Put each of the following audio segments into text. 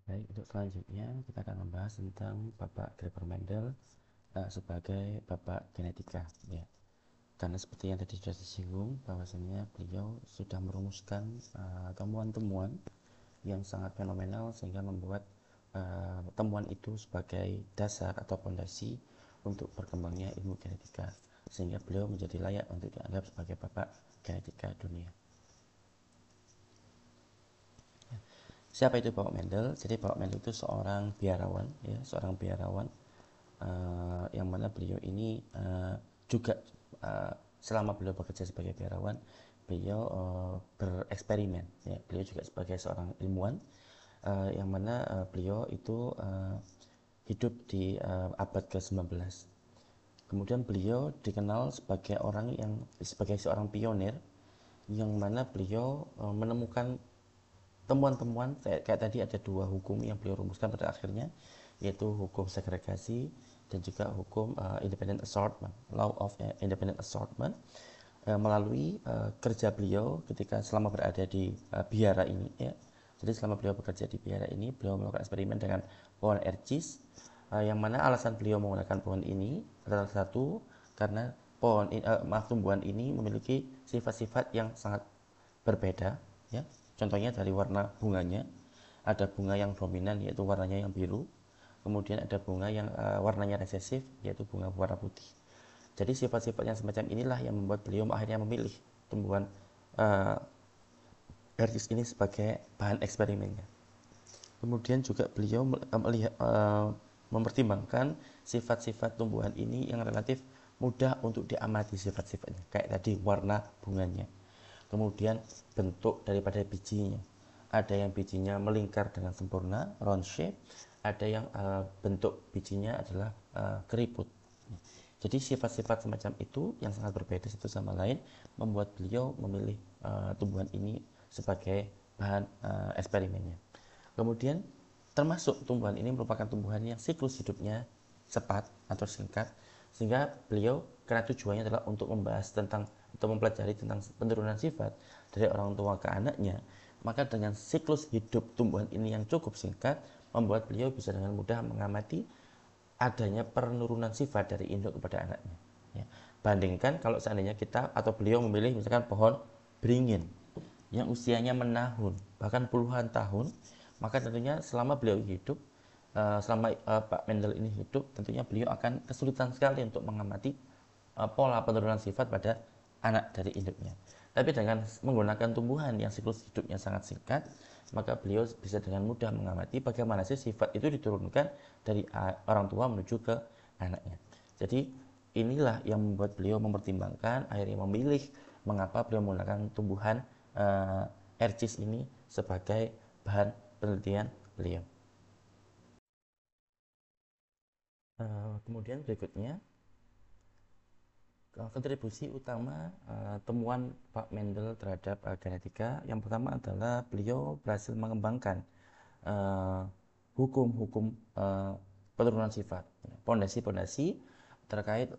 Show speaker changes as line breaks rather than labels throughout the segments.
Baik, untuk selanjutnya kita akan membahas tentang Bapak Gregor Mendel sebagai Bapak Genetika, ya. Karena seperti yang tadi sudah disinggung, bahwasanya beliau sudah merumuskan temuan-temuan yang sangat fenomenal sehingga membuat temuan itu sebagai dasar atau fondasi untuk berkembangnya ilmu genetika, sehingga beliau menjadi layak untuk dianggap sebagai Bapak Genetika dunia. Siapa itu Bapak Mendel? Jadi Bapak Mendel itu seorang biarawan, ya, seorang biarawan yang mana beliau ini juga selama beliau bekerja sebagai biarawan, beliau bereksperimen, ya. Beliau juga sebagai seorang ilmuwan, yang mana beliau itu hidup di abad ke-19. Kemudian beliau dikenal sebagai orang yang sebagai seorang pionir, yang mana beliau menemukan temuan-temuan kayak tadi ada dua hukum yang beliau rumuskan pada akhirnya, yaitu hukum segregasi dan juga hukum independent assortment, law of independent assortment, melalui kerja beliau ketika selama berada di biara ini, ya. Jadi selama beliau bekerja di biara ini, beliau melakukan eksperimen dengan pohon ercis, yang mana alasan beliau menggunakan pohon ini adalah satu, karena tumbuhan ini memiliki sifat-sifat yang sangat berbeda, ya. Contohnya dari warna bunganya, ada bunga yang dominan yaitu warnanya yang biru, kemudian ada bunga yang warnanya resesif yaitu bunga warna putih. Jadi sifat-sifat yang semacam inilah yang membuat beliau akhirnya memilih tumbuhan uh, Ercis ini sebagai bahan eksperimennya. Kemudian juga beliau melihat, mempertimbangkan sifat-sifat tumbuhan ini yang relatif mudah untuk diamati sifat-sifatnya, kayak tadi warna bunganya, kemudian bentuk daripada bijinya. Ada yang bijinya melingkar dengan sempurna, round shape, ada yang bentuk bijinya adalah keriput. Jadi sifat-sifat semacam itu yang sangat berbeda satu sama lain membuat beliau memilih tumbuhan ini sebagai bahan eksperimennya. Kemudian termasuk tumbuhan ini merupakan tumbuhan yang siklus hidupnya cepat atau singkat, sehingga beliau karena tujuannya adalah untuk membahas tentang atau mempelajari tentang penurunan sifat dari orang tua ke anaknya, maka dengan siklus hidup tumbuhan ini yang cukup singkat membuat beliau bisa dengan mudah mengamati adanya penurunan sifat dari induk kepada anaknya, ya. Bandingkan kalau seandainya kita atau beliau memilih misalkan pohon beringin yang usianya menahun bahkan puluhan tahun, maka tentunya selama beliau hidup, selama Pak Mendel ini hidup, tentunya beliau akan kesulitan sekali untuk mengamati pola penurunan sifat pada anak dari induknya. Tapi dengan menggunakan tumbuhan yang siklus hidupnya sangat singkat, maka beliau bisa dengan mudah mengamati bagaimana sih sifat itu diturunkan dari orang tua menuju ke anaknya. Jadi inilah yang membuat beliau mempertimbangkan, akhirnya memilih mengapa beliau menggunakan tumbuhan ercis ini sebagai bahan penelitian beliau. Kemudian berikutnya, kontribusi utama temuan Pak Mendel terhadap genetika, yang pertama adalah beliau berhasil mengembangkan hukum-hukum penurunan sifat, pondasi-pondasi terkait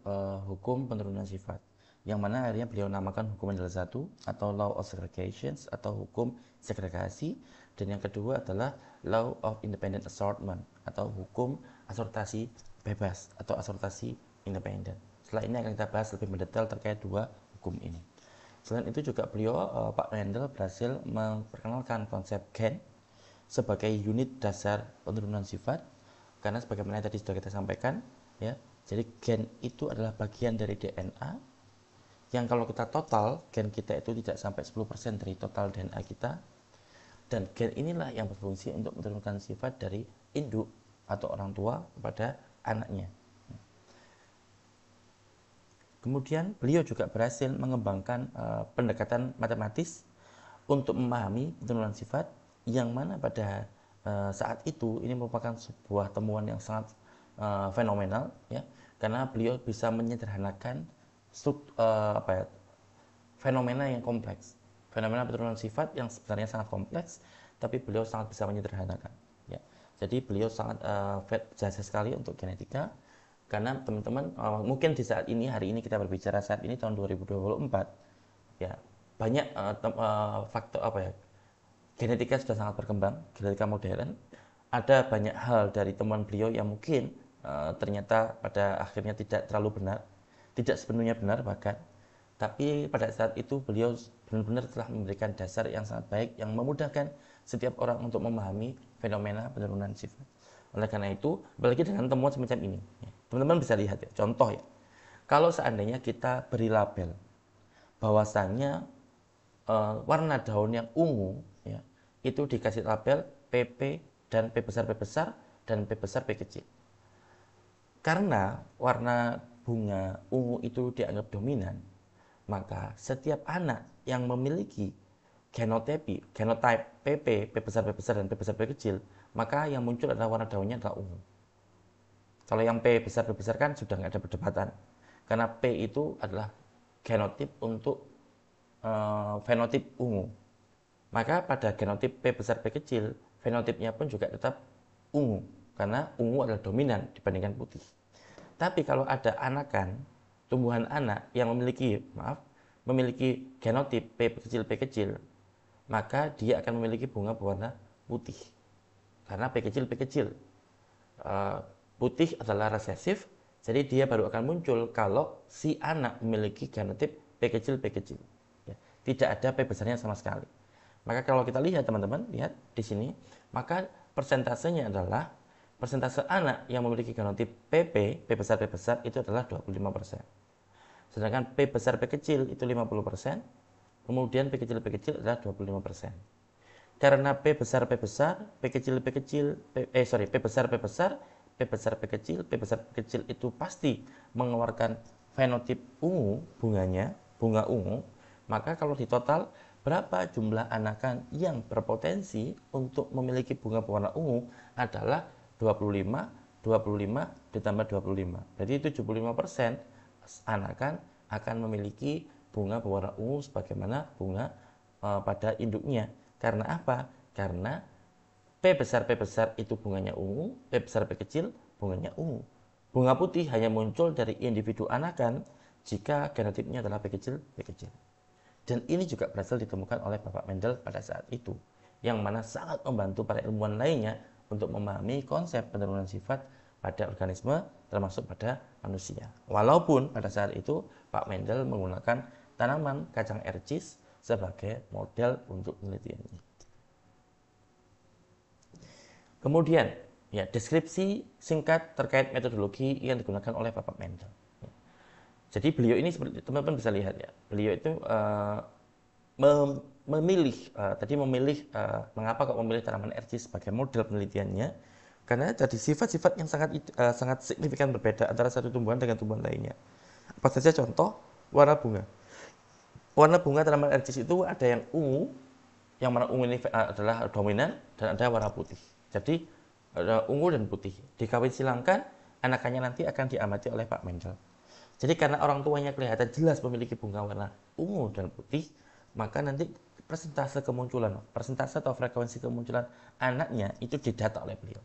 hukum penurunan sifat, yang mana akhirnya beliau namakan hukum Mendel 1 atau Law of Segregation atau hukum segregasi, dan yang kedua adalah Law of Independent Assortment atau hukum asortasi bebas atau asortasi independen. Setelah ini akan kita bahas lebih mendetail terkait dua hukum ini. Selain itu juga beliau, Pak Mendel berhasil memperkenalkan konsep gen sebagai unit dasar penurunan sifat, karena sebagaimana tadi sudah kita sampaikan, ya. Jadi gen itu adalah bagian dari DNA yang kalau kita total gen kita itu tidak sampai 10% dari total DNA kita, dan gen inilah yang berfungsi untuk menurunkan sifat dari induk atau orang tua kepada anaknya. Kemudian beliau juga berhasil mengembangkan pendekatan matematis untuk memahami penurunan sifat, yang mana pada saat itu ini merupakan sebuah temuan yang sangat fenomenal, ya, karena beliau bisa menyederhanakan fenomena yang kompleks, fenomena penurunan sifat yang sebenarnya sangat kompleks, tapi beliau sangat bisa menyederhanakan, ya. Jadi beliau sangat jasa sekali untuk genetika, karena teman-teman mungkin di saat ini, hari ini kita berbicara saat ini tahun 2024, ya, banyak faktor genetika sudah sangat berkembang, genetika modern. Ada banyak hal dari temuan beliau yang mungkin ternyata pada akhirnya tidak terlalu benar, tidak sepenuhnya benar bahkan. Tapi pada saat itu beliau benar-benar telah memberikan dasar yang sangat baik yang memudahkan setiap orang untuk memahami fenomena penurunan sifat. Oleh karena itu, apalagi dengan temuan semacam ini, teman-teman bisa lihat ya, contoh ya. Kalau seandainya kita beri label bahwasannya warna daun yang ungu ya, itu dikasih label PP dan P besar dan P besar P kecil. Karena warna bunga ungu itu dianggap dominan, maka setiap anak yang memiliki genotipe PP, P besar dan P besar P kecil, maka yang muncul adalah warna daunnya adalah ungu. Kalau yang P besar kan sudah nggak ada perdebatan, karena P itu adalah genotip untuk fenotip ungu. Maka pada genotip P besar P kecil, fenotipnya pun juga tetap ungu, karena ungu adalah dominan dibandingkan putih. Tapi kalau ada anakan, tumbuhan anak yang memiliki genotip P kecil, maka dia akan memiliki bunga berwarna putih. Karena P kecil. Putih adalah resesif, jadi dia baru akan muncul kalau si anak memiliki genotip P kecil. Ya, tidak ada P besarnya sama sekali. Maka kalau kita lihat teman-teman, lihat di sini, maka persentasenya adalah persentase anak yang memiliki genotip PP, P besar itu adalah 25%. Sedangkan P besar P kecil itu 50%, kemudian P kecil adalah 25%. Karena P besar, P kecil, P besar, P besar P kecil itu pasti mengeluarkan fenotip ungu, bunga ungu, maka kalau di total berapa jumlah anakan yang berpotensi untuk memiliki bunga berwarna ungu adalah 25 ditambah 25. Jadi 75% anakan akan memiliki bunga berwarna ungu sebagaimana bunga pada induknya. Karena apa? Karena P besar itu bunganya ungu, P besar P kecil bunganya ungu. Bunga putih hanya muncul dari individu anakan jika genotipnya adalah P kecil. Dan ini juga berhasil ditemukan oleh Bapak Mendel pada saat itu, yang mana sangat membantu para ilmuwan lainnya untuk memahami konsep penurunan sifat pada organisme termasuk pada manusia. Walaupun pada saat itu Pak Mendel menggunakan tanaman kacang ercis sebagai model untuk penelitiannya. Kemudian, ya, deskripsi singkat terkait metodologi yang digunakan oleh Bapak Mendel. Jadi beliau ini seperti teman-teman bisa lihat ya, beliau itu memilih mengapa kok memilih tanaman ercis sebagai model penelitiannya, karena jadi sifat-sifat yang sangat signifikan berbeda antara satu tumbuhan dengan tumbuhan lainnya. Apa saja contoh? Warna bunga. Warna bunga tanaman ercis itu ada yang ungu, yang mana ungu ini adalah dominan, dan ada warna putih. Jadi ada ungu dan putih. Dikawin silangkan, anakannya nanti akan diamati oleh Pak Mendel. Jadi karena orang tuanya kelihatan jelas memiliki bunga warna ungu dan putih, maka nanti persentase atau frekuensi kemunculan anaknya itu dicatat oleh beliau.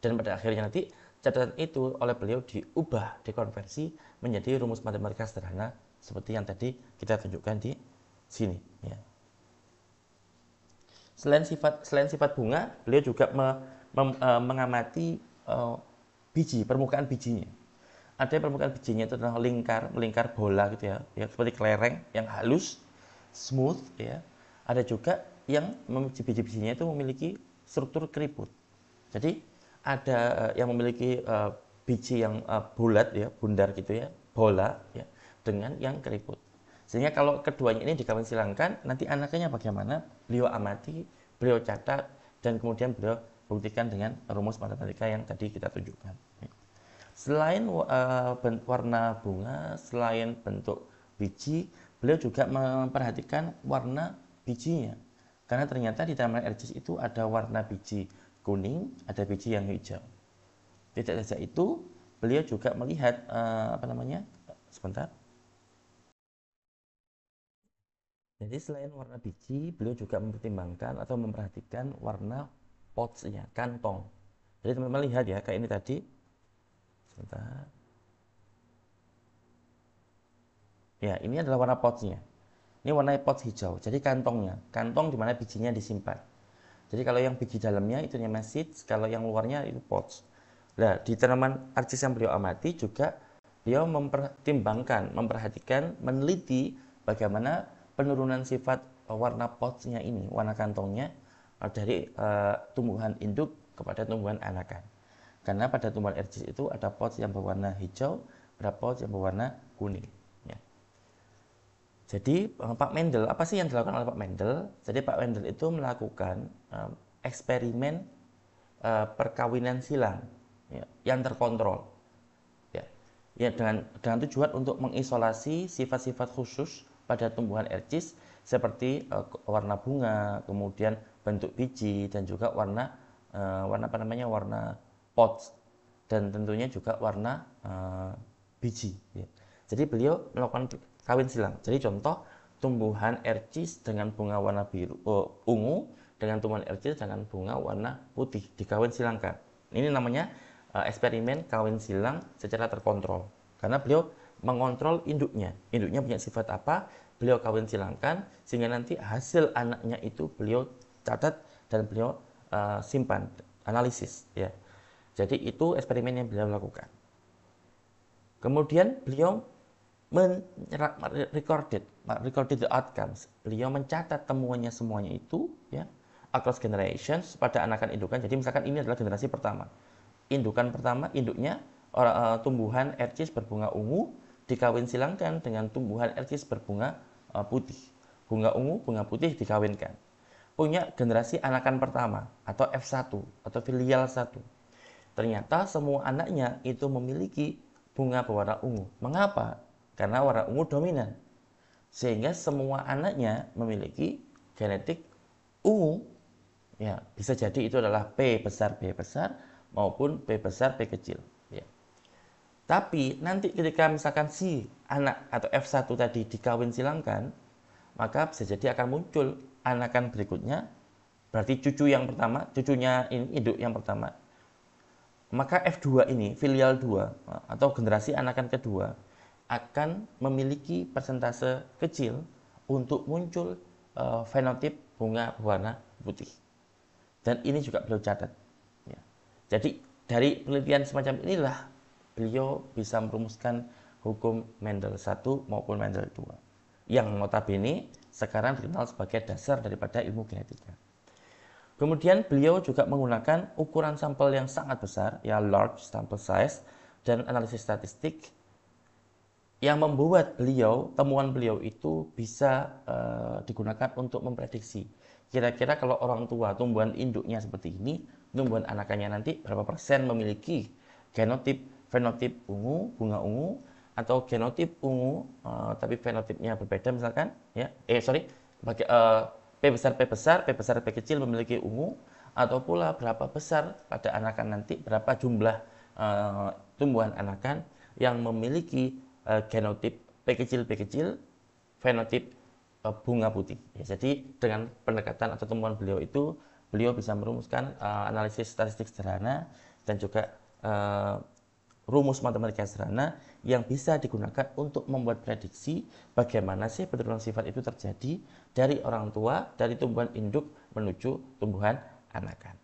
Dan pada akhirnya nanti catatan itu oleh beliau dikonversi menjadi rumus matematika sederhana seperti yang tadi kita tunjukkan di sini. Ya. Selain sifat bunga, beliau juga mengamati permukaan bijinya. Ada yang permukaan bijinya itu adalah melingkar bola gitu ya, seperti kelereng yang halus, smooth ya. Ada juga yang biji-bijinya itu memiliki struktur keriput. Jadi ada yang memiliki biji yang bulat ya, bundar gitu ya, bola ya, dengan yang keriput. Sehingga kalau keduanya ini dikawin silangkan, nanti anaknya bagaimana? Beliau amati, beliau catat, dan kemudian beliau buktikan dengan rumus matematika yang tadi kita tunjukkan. Selain warna bunga, selain bentuk biji, beliau juga memperhatikan warna bijinya. Karena ternyata di tanaman ercis itu ada warna biji kuning, ada biji yang hijau. Tidak saja itu, beliau juga melihat Jadi selain warna biji, beliau juga mempertimbangkan atau memperhatikan warna potsnya, kantong. Jadi teman-teman lihat ya, kayak ini tadi. Sebentar. Ya, ini adalah warna potsnya. Ini warna pot hijau, jadi kantongnya, kantong di mana bijinya disimpan. Jadi kalau yang biji dalamnya itu namanya seeds, kalau yang luarnya itu pods. Nah, di tanaman arcis yang beliau amati juga beliau mempertimbangkan, memperhatikan, meneliti bagaimana penurunan sifat warna podsnya ini, warna kantongnya dari tumbuhan induk kepada tumbuhan anakan. Karena pada tumbuhan arcis itu ada pods yang berwarna hijau, ada pods yang berwarna kuning. Ya. Jadi Pak Mendel, apa sih yang dilakukan oleh Pak Mendel? Jadi Pak Mendel itu melakukan eksperimen perkawinan silang ya, yang terkontrol. Ya, ya dengan tujuan untuk mengisolasi sifat-sifat khusus pada tumbuhan arcis seperti warna bunga, kemudian bentuk biji dan juga warna warna pods dan tentunya juga warna biji. Ya. Jadi beliau melakukan kawin silang. Jadi contoh tumbuhan arcis dengan bunga warna biru ungu dengan tumbuhan arcis dengan bunga warna putih dikawin silangkan. Ini namanya eksperimen kawin silang secara terkontrol. Karena beliau mengontrol induknya. Induknya punya sifat apa? Beliau kawin silangkan sehingga nanti hasil anaknya itu beliau catat dan beliau simpan, analisis ya. Jadi itu eksperimen yang beliau lakukan. Kemudian beliau recorded the outcomes. Beliau mencatat temuannya semuanya itu ya across generations pada anakan indukan. Jadi misalkan ini adalah generasi pertama. Indukan pertama, induknya tumbuhan arcis berbunga ungu dikawin silangkan dengan tumbuhan arcis berbunga putih. Bunga ungu, bunga putih dikawinkan. Punya generasi anakan pertama atau F1 atau filial 1. Ternyata semua anaknya itu memiliki bunga berwarna ungu. Mengapa? Karena warna ungu dominan. Sehingga semua anaknya memiliki genetik ungu. Ya, bisa jadi itu adalah P besar B besar maupun P besar P kecil. Ya. Tapi nanti ketika misalkan si anak atau F1 tadi dikawin silangkan, maka bisa jadi akan muncul anakan berikutnya. Berarti cucu yang pertama, cucunya ini induk yang pertama. Maka F2 ini, filial 2 atau generasi anakan kedua akan memiliki persentase kecil untuk muncul fenotip bunga berwarna putih. Dan ini juga beliau catat. Ya. Jadi dari penelitian semacam inilah beliau bisa merumuskan hukum Mendel 1 maupun Mendel 2. Yang notabene sekarang dikenal sebagai dasar daripada ilmu genetika. Kemudian beliau juga menggunakan ukuran sampel yang sangat besar, ya large sample size, dan analisis statistik yang membuat temuan beliau itu bisa digunakan untuk memprediksi. Kira-kira kalau orang tua tumbuhan induknya seperti ini, tumbuhan anakannya nanti berapa persen memiliki fenotip ungu, bunga ungu, atau genotip ungu tapi fenotipnya berbeda misalkan, ya. P besar P kecil memiliki ungu, atau pula berapa besar pada anakan nanti, berapa jumlah tumbuhan anakan yang memiliki genotip P kecil, fenotip bunga putih. Ya, jadi dengan pendekatan atau temuan beliau itu, beliau bisa merumuskan analisis statistik sederhana dan juga rumus matematika sederhana yang bisa digunakan untuk membuat prediksi bagaimana sih penurunan sifat itu terjadi dari orang tua, dari tumbuhan induk menuju tumbuhan anakan.